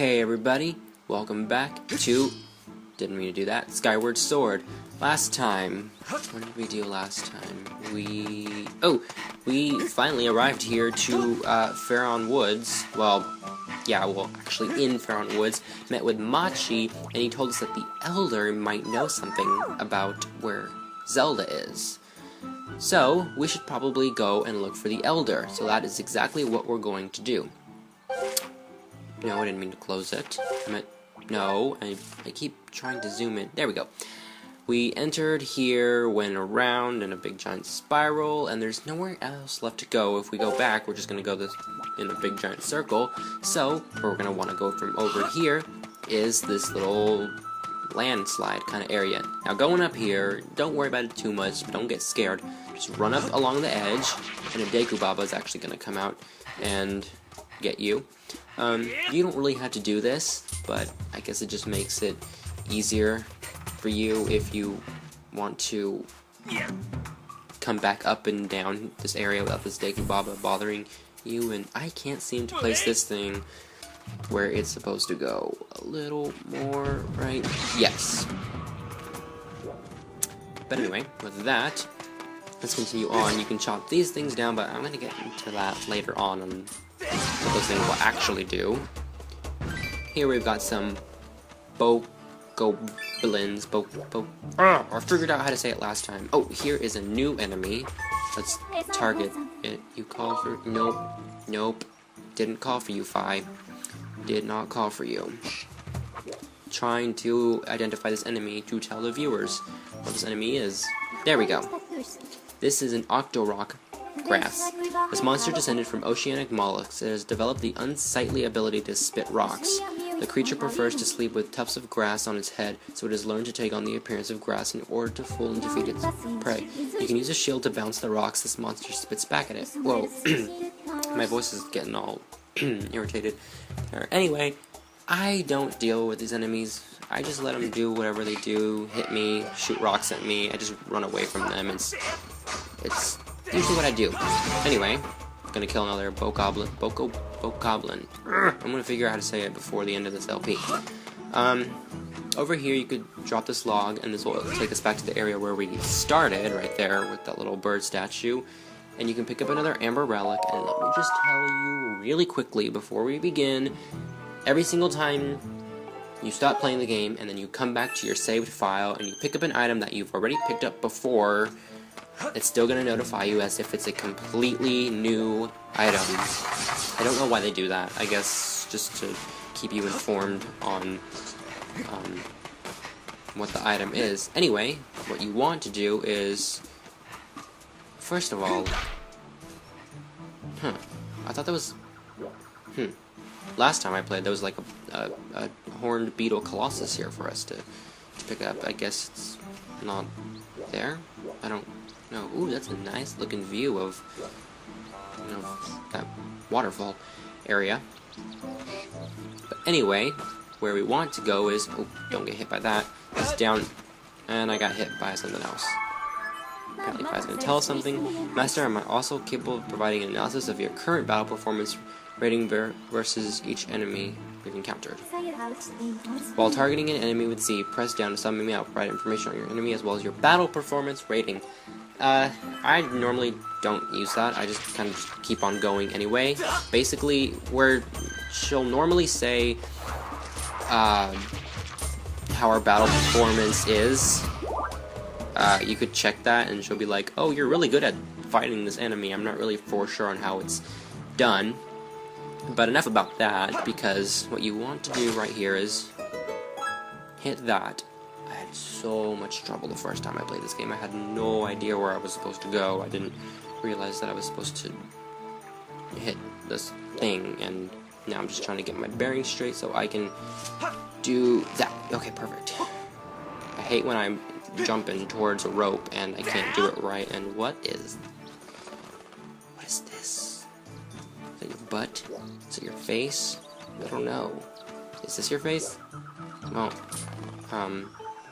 Hey everybody, welcome back to, didn't mean to do that, Skyward Sword. Last time, what did we do last time? We finally arrived here to Faron Woods. Actually in Faron Woods, met with Machi, and he told us that the Elder might know something about where Zelda is. So, we should probably go and look for the Elder, so that is exactly what we're going to do. No, I didn't mean to close it. I keep trying to zoom in. There we go. We entered here, went around in a big giant spiral, and there's nowhere else left to go. If we go back, we're just going to go in a big giant circle. So, where we're going to want to go from over here is this little landslide kind of area. Now, going up here, don't worry about it too much, don't get scared. Just run up along the edge, and a Deku Baba is actually going to come out and get you. You don't really have to do this, but I guess it just makes it easier for you if you want to come back up and down this area without this Deku Baba bothering you. And I can't seem to place this thing where it's supposed to go. A little more right? Yes. But anyway, with that, let's continue on. You can chop these things down, but I'm going to get into that later on what those things will actually do. Here we've got some bokoblins. I figured out how to say it last time. Oh, here is a new enemy. Let's target it. You call for... Nope. Didn't call for you, Fi. Did not call for you. Trying to identify this enemy to tell the viewers what this enemy is. There we go. This is an Octorok grass. This monster descended from oceanic mollusks. It has developed the unsightly ability to spit rocks. The creature prefers to sleep with tufts of grass on its head, so it has learned to take on the appearance of grass in order to fool and defeat its prey. You can use a shield to bounce the rocks this monster spits back at it. Whoa. My voice is getting all irritated. Anyway, I don't deal with these enemies. I just let them do whatever they do, hit me, shoot rocks at me. I just run away from them. It's usually what I do. Anyway, I'm gonna kill another bokoblin. I'm gonna figure out how to say it before the end of this LP. Over here you could drop this log, and this will take us back to the area where we started, right there with that little bird statue. And you can pick up another amber relic, and let me just tell you really quickly before we begin, every single time you stop playing the game, and then you come back to your saved file, and you pick up an item that you've already picked up before, it's still going to notify you as if it's a completely new item. I don't know why they do that. I guess just to keep you informed on what the item is. Anyway, what you want to do is, first of all, I thought that was, last time I played, there was like a horned beetle colossus here for us to pick up. I guess it's not there. I don't know. Ooh, that's a nice looking view of, that waterfall area. But anyway, where we want to go is, oh, don't get hit by that. It's down, and I got hit by something else. Apparently, Fi's going to tell us something. Master, am I also capable of providing an analysis of your current battle performance rating versus each enemy we've encountered? While targeting an enemy with Z, press down to summon me. I'll provide information on your enemy as well as your battle performance rating. I normally don't use that. I just kind of just keep on going anyway. Basically, where she'll normally say how our battle performance is, you could check that, and she'll be like, oh, you're really good at fighting this enemy. I'm not really for sure on how it's done. But enough about that, because what you want to do right here is hit that. I had so much trouble the first time I played this game. I had no idea where I was supposed to go. I didn't realize that I was supposed to hit this thing, and now I'm just trying to get my bearings straight so I can do that. Okay, perfect. I hate when I'm jumping towards a rope and I can't do it right. And what is this? Is that your butt? Is it your face? I don't know. Is this your face? No.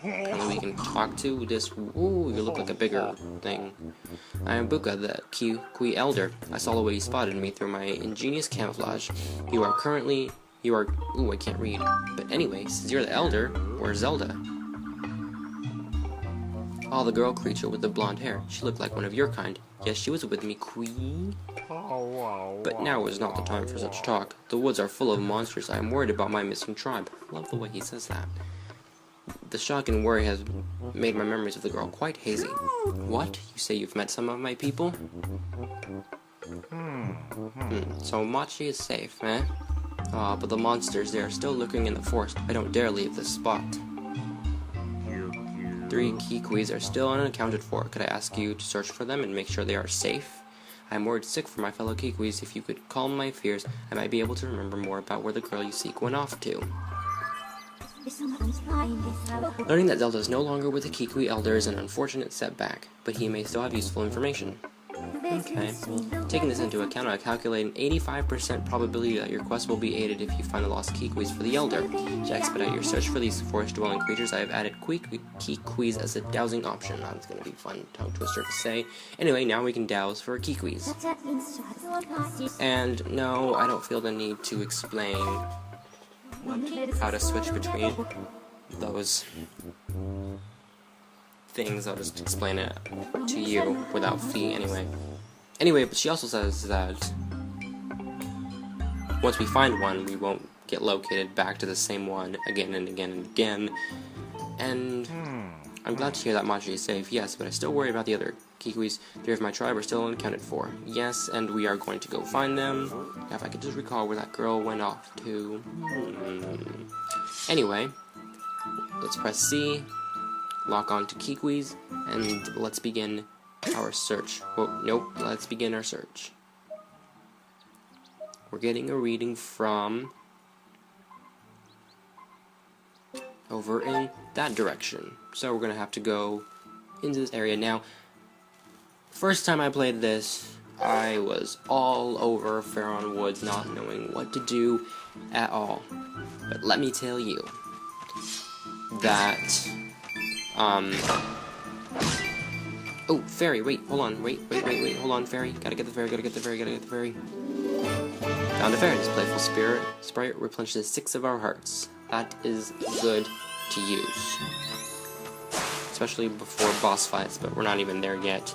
Apparently we can talk to this. Ooh, you look like a bigger thing. I am Buka, the Kikwis Elder. I saw the way you spotted me through my ingenious camouflage. You are currently You are... Ooh, I can't read. But anyway, since you're the elder, where's Zelda? Oh, the girl creature with the blonde hair. She looked like one of your kind. Yes, she was with me, Queen. But now is not the time for such talk. The woods are full of monsters. I am worried about my missing tribe. Love the way he says that. The shock and worry has made my memories of the girl quite hazy. What? You say you've met some of my people? So Machi is safe, eh? Ah, but the monsters, they are still lurking in the forest. I don't dare leave this spot. 3 Kikwis are still unaccounted for. Could I ask you to search for them and make sure they are safe? I am worried sick for my fellow Kikwis. If you could calm my fears, I might be able to remember more about where the girl you seek went off to. Learning that Zelda is no longer with the Kikwi Elder is an unfortunate setback, but he may still have useful information. Okay. Taking this into account, I calculate an 85% probability that your quest will be aided if you find the lost Kikwis for the Elder. To expedite your search for these forest-dwelling creatures, I have added Kikwis as a dowsing option. That's going to be fun tongue twister to say. Anyway, now we can douse for Kikwis. And no, I don't feel the need to explain how to switch between those things. I'll just explain it to you without fee anyway. But she also says that once we find one, we won't get located back to the same one again and again and again. And I'm glad to hear that Machi is safe, yes, but I still worry about the other Kikwis. 3 of my tribe are still unaccounted for. Yes, and we are going to go find them. Now, if I could just recall where that girl went off to. Anyway, let's press C, lock on to Kikwis, and let's begin our search. Well, nope, let's begin our search. We're getting a reading from over in that direction. So we're going to have to go into this area. Now, first time I played this, I was all over Faron Woods, not knowing what to do at all. But let me tell you that, oh, fairy, wait, hold on, wait, hold on, fairy. Gotta get the fairy. Found a fairy. This playful sprite replenishes 6 of our hearts. That is good to use, especially before boss fights, but we're not even there yet.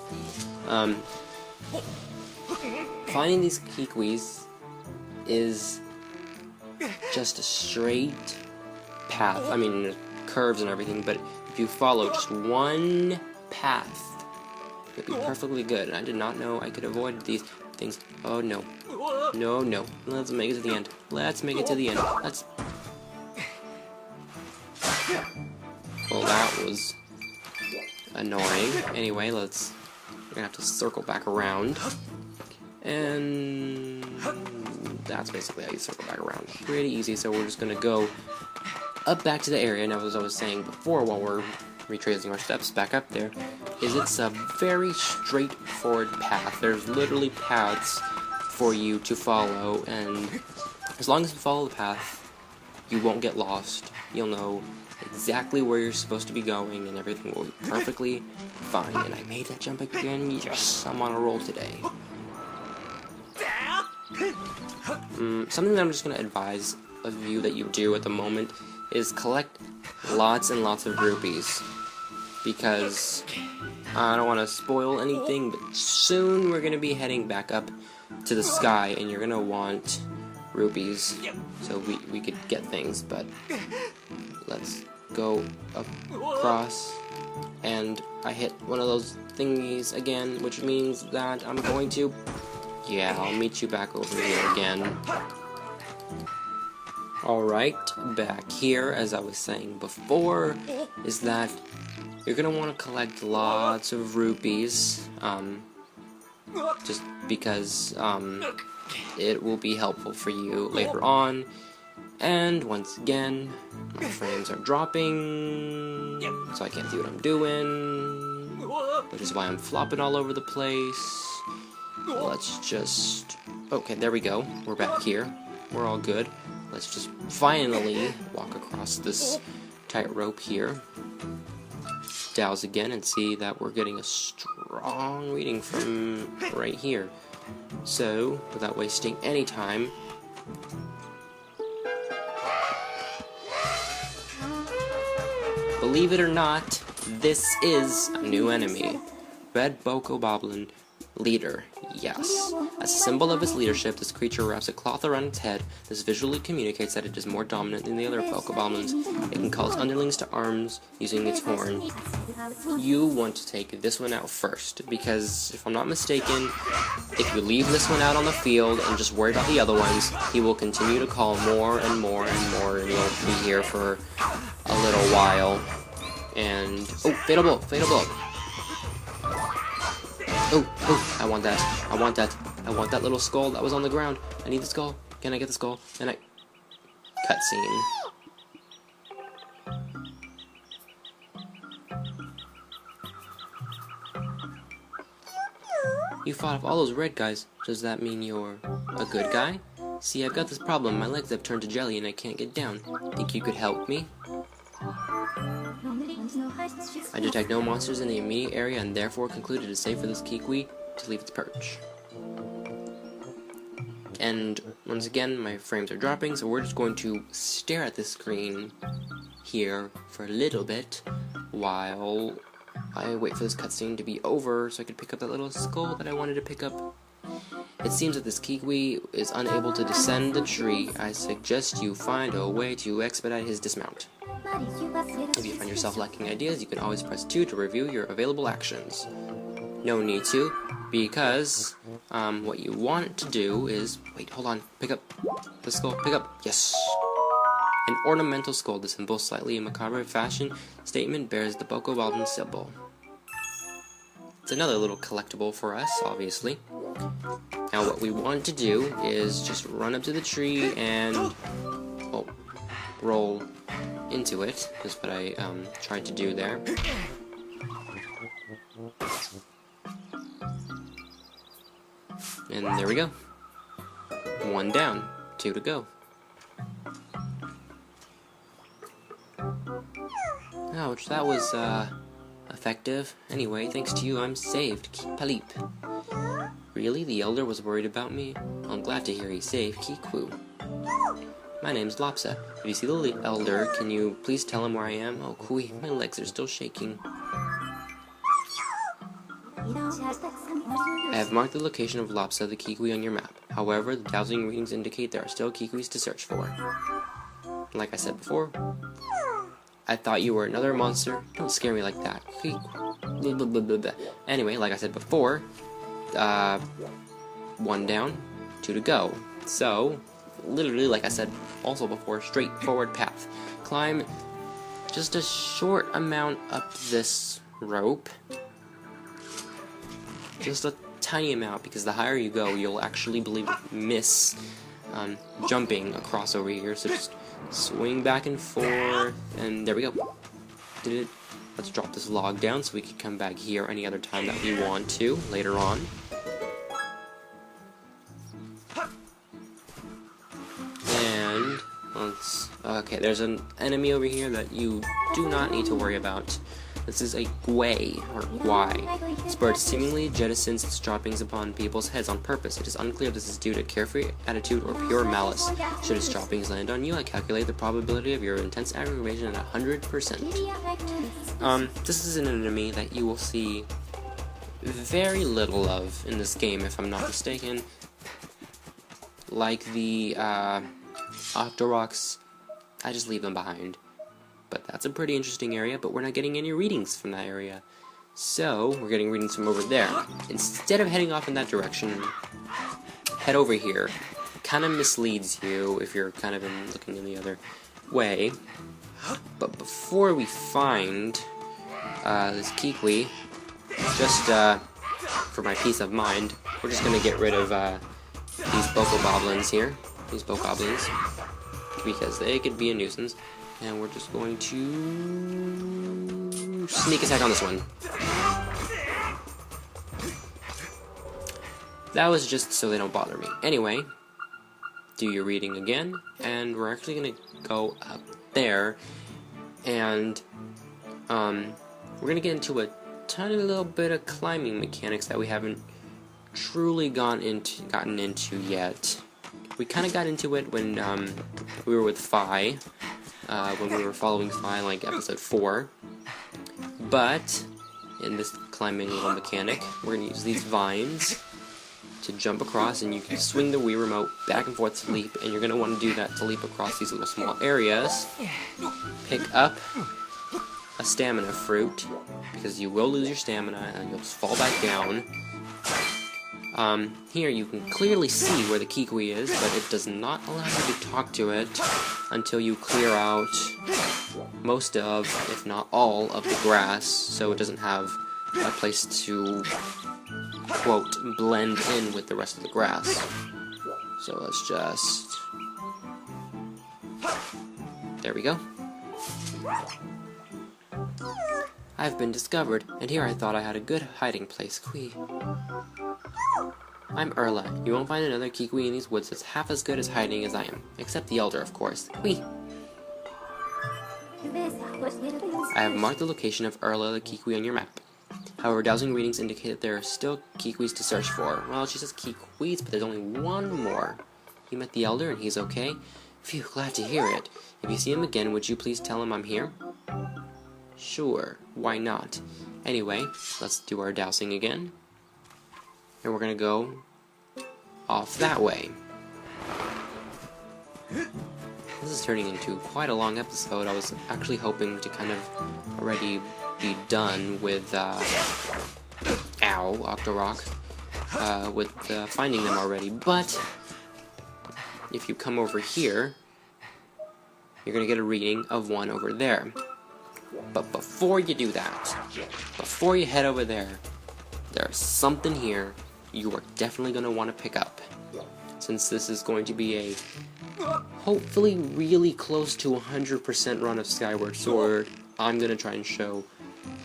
Finding these Kikwis is just a straight path. I mean, there's curves and everything, but if you follow just one path, it'll be perfectly good. And I did not know I could avoid these things. Oh no. No. Let's make it to the end. Well, that was annoying. Anyway, we're gonna have to circle back around. And that's basically how you circle back around. Pretty easy, so we're just gonna go up back to the area. Now, as I was saying before, while we're retracing our steps back up there, it's a very straightforward path. There's literally paths for you to follow, and as long as you follow the path, you won't get lost. You'll know exactly where you're supposed to be going, and everything will be perfectly fine. And I made that jump again. Yes, I'm on a roll today. Something that I'm just going to advise of you that you do at the moment is collect lots and lots of rupees, because I don't want to spoil anything, but soon we're going to be heading back up to the sky, and you're going to want rupees so we could get things. But let's go across, and I hit one of those thingies again, which means that I'm going to, yeah, I'll meet you back over here again. Alright, back here, as I was saying before, is that you're gonna want to collect lots of rupees, just because it will be helpful for you later on. And once again, my frames are dropping, so I can't see what I'm doing, which is why I'm flopping all over the place. Let's just, okay, there we go, we're back here, we're all good. Let's just finally walk across this tightrope here, douse again, and see that we're getting a strong reading from right here. So, without wasting any time, believe it or not, this is a new enemy. Red Bokoblin Leader. Yes. As a symbol of its leadership, this creature wraps a cloth around its head. This visually communicates that it is more dominant than the other Bokoblins. It can call its underlings to arms using its horn. You want to take this one out first, because if I'm not mistaken, if you leave this one out on the field and just worry about the other ones, he will continue to call more and more and more, and you'll be here for a little while. And oh, fatal blow, fatal blow. Oh, I want that. I want that. I want that little skull that was on the ground. I need the skull. Can I get the skull? And I... Cutscene. You fought off all those red guys. Does that mean you're a good guy? See, I've got this problem. My legs have turned to jelly and I can't get down. Think you could help me? I detect no monsters in the immediate area and therefore concluded it is safe for this Kikwis to leave its perch. And once again, my frames are dropping, so we're just going to stare at this screen here for a little bit while I wait for this cutscene to be over so I can pick up that little skull that I wanted to pick up. It seems that this Kikwis is unable to descend the tree. I suggest you find a way to expedite his dismount. If you find yourself lacking ideas, you can always press 2 to review your available actions. No need to, because what you want to do is... Wait, hold on. Pick up the skull. Pick up. Yes! An ornamental skull. The symbol, slightly in macabre fashion statement, bears the Bokoblin symbol. It's another little collectible for us, obviously. Now what we want to do is just run up to the tree and... oh, roll into it, is what I tried to do there. And there we go. 1 down, 2 to go. Ouch, that was effective. Anyway, thanks to you, I'm saved. Keep Palip. Really? The Elder was worried about me? I'm glad to hear he's safe. Kikwis. My name's Lopsa. If you see the Elder, can you please tell him where I am? Oh, Kui, my legs are still shaking. I have marked the location of Lopsa, the Kikwis, on your map. However, the dowsing readings indicate there are still Kikwis to search for. Like I said before, I thought you were another monster. Don't scare me like that. Anyway, like I said before, 1 down, 2 to go. So, literally, like I said also before, straightforward path. Climb just a short amount up this rope. Just a tiny amount, because the higher you go, you'll actually miss jumping across over here. So just swing back and forth, and there we go. Did it. Let's drop this log down so we can come back here any other time that we want to later on. And okay, there's an enemy over here that you do not need to worry about. This is a Gwei, or Gwai. This bird seemingly jettisons its droppings upon people's heads on purpose. It is unclear if this is due to carefree attitude or pure malice. Should its droppings land on you, I calculate the probability of your intense aggravation at 100%. This is an enemy that you will see very little of in this game, if I'm not mistaken. Like the Octoroks, I just leave them behind. But that's a pretty interesting area, but we're not getting any readings from that area. So, we're getting readings from over there. Instead of heading off in that direction, head over here. Kind of misleads you if you're kind of looking in the other way. But before we find this Kikwis, just for my peace of mind, we're just going to get rid of these Bokoblins here. These Bokoblins. Because they could be a nuisance. And we're just going to sneak attack on this one. That was just so they don't bother me. Anyway, do your reading again, and we're actually going to go up there, and we're going to get into a tiny little bit of climbing mechanics that we haven't truly gotten into yet. We kind of got into it when we were with Fi. when we were following Fi, like episode 4. But in this climbing little mechanic, we're going to use these vines to jump across, and you can swing the Wii Remote back and forth to leap, and you're going to want to do that to leap across these little small areas. Pick up a stamina fruit, because you will lose your stamina and you'll just fall back down. Here you can clearly see where the Kikwis is, but it does not allow you to talk to it until you clear out most of, if not all, of the grass, so it doesn't have a place to, quote, blend in with the rest of the grass. So let's just... There we go. I've been discovered, and here I thought I had a good hiding place. Kwee. I'm Erla. You won't find another Kikwi in these woods that's half as good as hiding as I am. Except the Elder, of course. Kwee. I have marked the location of Erla the Kikwi on your map. However, dowsing readings indicate that there are still Kikwis to search for. Well, she says Kikwis, but there's only one more. You met the Elder, and he's okay? Phew, glad to hear it. If you see him again, would you please tell him I'm here? Sure, why not? Anyway, let's do our dowsing again. And we're gonna go off that way. This is turning into quite a long episode. I was actually hoping to kind of already be done with, Octorok, with finding them already, but if you come over here, you're gonna get a reading of 1 over there. But before you do that, before you head over there, there's something here you are definitely going to want to pick up. Since this is going to be a hopefully really close to 100% run of Skyward Sword, I'm going to try and show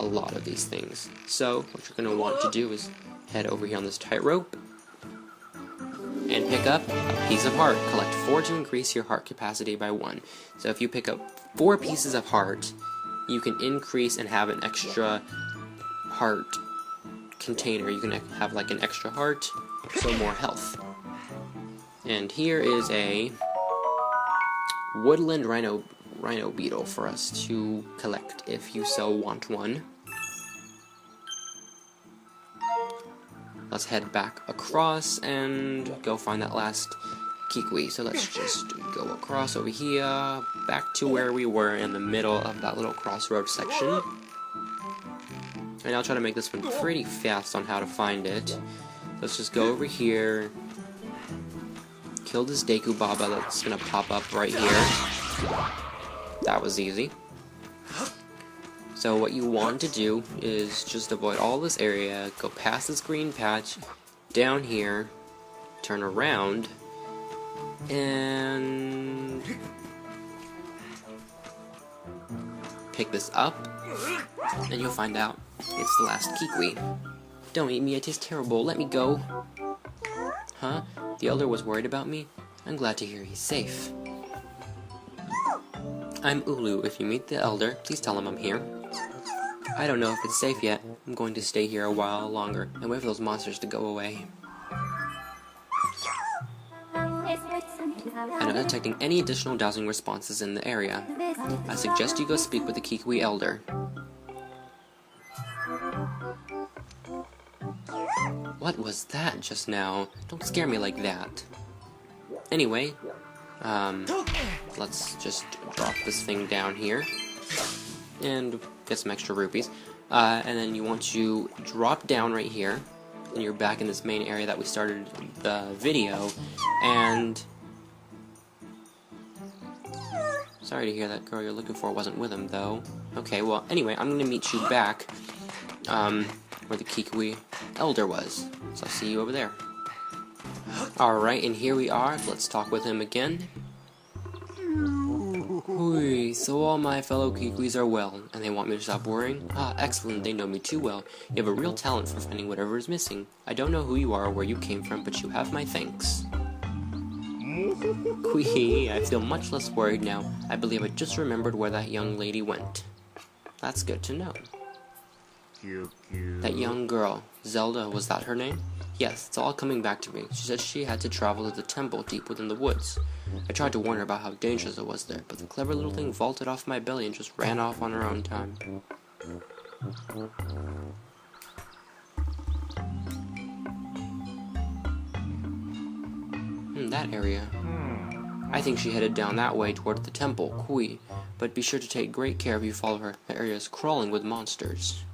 a lot of these things. So what you're going to want to do is head over here on this tightrope and pick up a piece of heart. Collect 4 to increase your heart capacity by 1. So if you pick up 4 pieces of heart, you can increase and have an extra heart container. You can have like an extra heart, so more health. And here is a woodland rhino beetle for us to collect if you so want one. Let's head back across and go find that last Kikwi. So let's just go across over here, back to where we were in the middle of that little crossroad section. And I'll try to make this one pretty fast on how to find it. Let's just go over here, kill this Deku Baba that's gonna pop up right here. That was easy. So what you want to do is just avoid all this area, go past this green patch, down here, turn around, and pick this up, and you'll find out it's the last Kikwi. Don't eat me, I taste terrible, let me go. Huh? The Elder was worried about me? I'm glad to hear he's safe. I'm Ulu. If you meet the Elder, please tell him I'm here. I don't know if it's safe yet. I'm going to stay here a while longer and wait for those monsters to go away. I'm not detecting any additional dowsing responses in the area. I suggest you go speak with the Kikwi Elder. What was that just now? Don't scare me like that. Anyway, let's just drop this thing down here and get some extra rupees. And then you want to drop down right here, and you're back in this main area that we started the video. And sorry to hear that girl you're looking for wasn't with him, though. Okay, well, anyway, I'm gonna meet you back where the Kikwi Elder was. So I'll see you over there. Alright, and here we are. Let's talk with him again. Hui, so all my fellow Kikwis are well, and they want me to stop worrying? Ah, excellent, they know me too well. You have a real talent for finding whatever is missing. I don't know who you are or where you came from, but you have my thanks. Hui, I feel much less worried now. I believe I just remembered where that young lady went. That's good to know. That young girl, Zelda, was that her name? Yes, it's all coming back to me. She said she had to travel to the temple deep within the woods. I tried to warn her about how dangerous it was there, but the clever little thing vaulted off my belly and just ran off on her own time. That area. I think she headed down that way toward the temple, Kikwis, but be sure to take great care if you follow her. The area is crawling with monsters.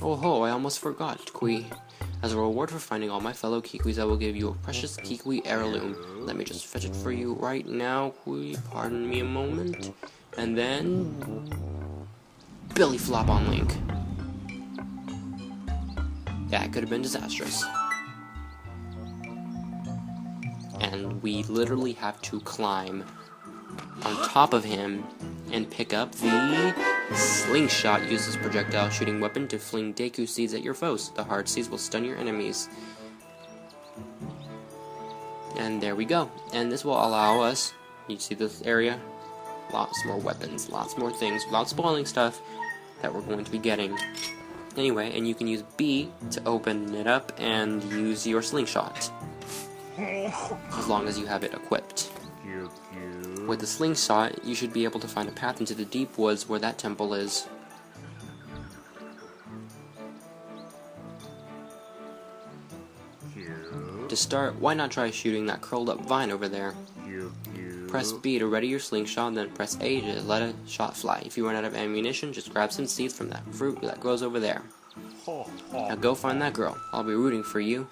Oh ho, I almost forgot, Kikwis. As a reward for finding all my fellow Kikwis, I will give you a precious Kikwis heirloom. Let me just fetch it for you right now, Kikwis. Pardon me a moment. And then... belly flop on Link. Yeah, it could have been disastrous. And we literally have to climb on top of him and pick up the slingshot. Use this projectile shooting weapon to fling Deku seeds at your foes. The hard seeds will stun your enemies. And there we go. And this will allow us, you see this area? Lots more weapons, lots more things, without spoiling stuff that we're going to be getting. Anyway, and you can use B to open it up and use your slingshot, as long as you have it equipped. With the slingshot, you should be able to find a path into the deep woods where that temple is. To start, why not try shooting that curled up vine over there? Press B to ready your slingshot, then press A to let a shot fly. If you run out of ammunition, just grab some seeds from that fruit that grows over there. Now go find that girl. I'll be rooting for you.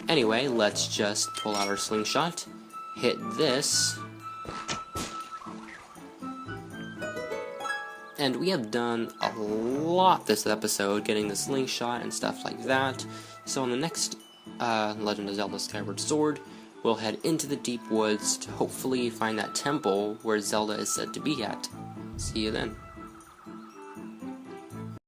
Anyway, let's just pull out our slingshot, hit this, and we have done a lot this episode, getting the slingshot and stuff like that. So in the next Legend of Zelda Skyward Sword, we'll head into the deep woods to hopefully find that temple where Zelda is said to be at. See you then.